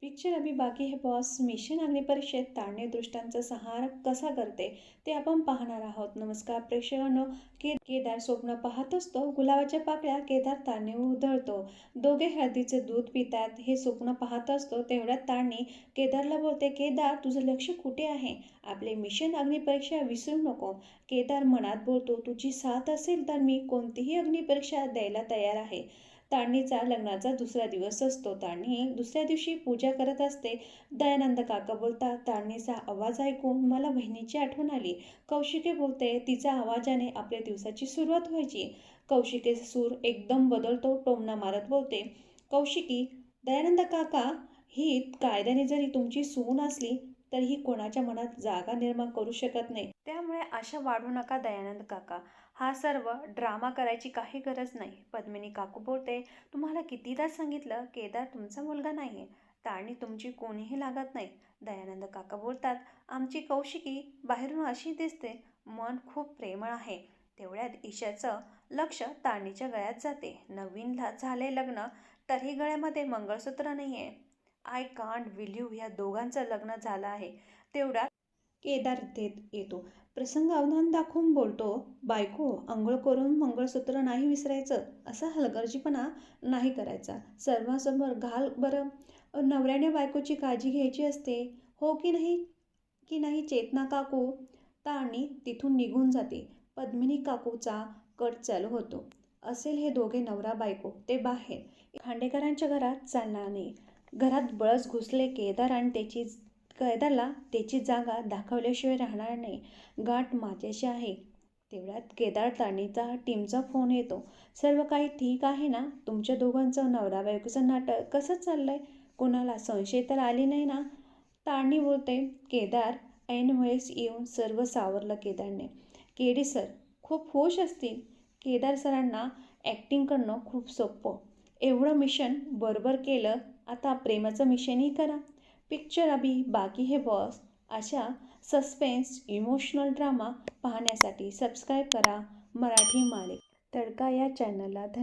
Picture अभी बाकी है बॉस मिशन अग्निपरीक्षेत ताळणी दृष्टांचा संहार कसा करते ते आपण पाहणार आहोत. नमस्कार प्रेक्षकांनो. केदार स्वप्न पाहत असतो. गुलाबाच्या पाकळ्या केदार ताळणीवर उधळतो. दोघे हळदीचे दूध पितात. हे स्वप्न पाहत असतो तेवढ्यात ताळणी केदारला बोलते, केदार तुझं लक्ष कुठे आहे? आपले मिशन अग्निपरीक्षा विसरू नको. केदार मनात बोलतो, तुझी साथ असेल तर मी कोणतीही अग्निपरीक्षा द्यायला तयार आहे. ताळणीचा लग्नाचा दुसरा दिवस असतो. ताळणी दुसऱ्या दिवशी पूजा करत असते. दयानंद काका बोलतात, ताळणीचा आवाज ऐकून मला बहिणीची आठवण आली. कौशिकी बोलते, तिचा आवाजाने आपल्या दिवसाची सुरुवात व्हायची. कौशिकीचा सूर एकदम बदलतो. टोमणा मारत बोलते, कौशिकी, दयानंद काका ही कायद्याने जरी तुमची सून असली तरीही कोणाच्या मनात जागा निर्माण करू शकत नाही. त्यामुळे आशा वाढवू नका दयानंद काका. हा सर्व ड्रामा करायची काही गरज नाही. पद्मिनी काकू बोलते, तुम्हाला कितीदा सांगितलं केदार तुमचा मुलगा नाहीये. ताळणी तुमची कोणीही लागत नाही. दयानंद काका बोलतात, आमची कौशिकी बाहेरून अशी दिसते, मन खूप प्रेमळ आहे. तेवढ्यात ईशाचं लक्ष ताळणीच्या गळ्यात जाते. नवीन झाले लग्न तरीही गळ्यामध्ये मंगळसूत्र नाहीये. आय कांट बिलीव्ह या दोघांचं लग्न झालं आहे. तेवढ्यात केदार येतो. प्रसंग अवधान दाखवून बोलतो, बायको आंघोळ करून मंगळसूत्र नाही विसरायचं. असा हलगर्जीपणा नाही करायचा. सर्वांसमोर घाल बरं. नवऱ्याने बायकोची काळजी घ्यायची असते, हो की नाही चेतना काकू? ताळणी तिथून निघून जाते. पद्मिनी काकूचा कट चालू होतो. असेल हे दोघे नवरा बायको. ते बाहेर खांडेकरांच्या घरात चालणार नाही. घरात बळच घुसले. केदारला त्याची जागा दाखवल्याशिवाय राहणार नाही. गाठ माझ्याशी आहे. तेवढ्यात केदार ताळणीचा टीमचा फोन येतो. सर्व काही ठीक आहे ना? तुमच्या दोघांचं नवरा बायकोचं नाटक कसं चाललंय? कोणाला संशय तर आली नाही ना? ताळणी बोलते, केदार ऐनवेळेस येऊन सर्व सावरलं केदारने. केडी सर खूप खुश असतील. केदार सरांना ॲक्टिंग करणं खूप सोपं. एवढं मिशन बरोबर केलं. आता प्रेमाचं मिशनही करा. पिक्चर अभी बाकी है बॉस. अशा सस्पेन्स इमोशनल ड्रामा पाहण्यासाठी सबस्क्राईब करा मराठी मालिका तडका या चॅनलला. धन्यवाद.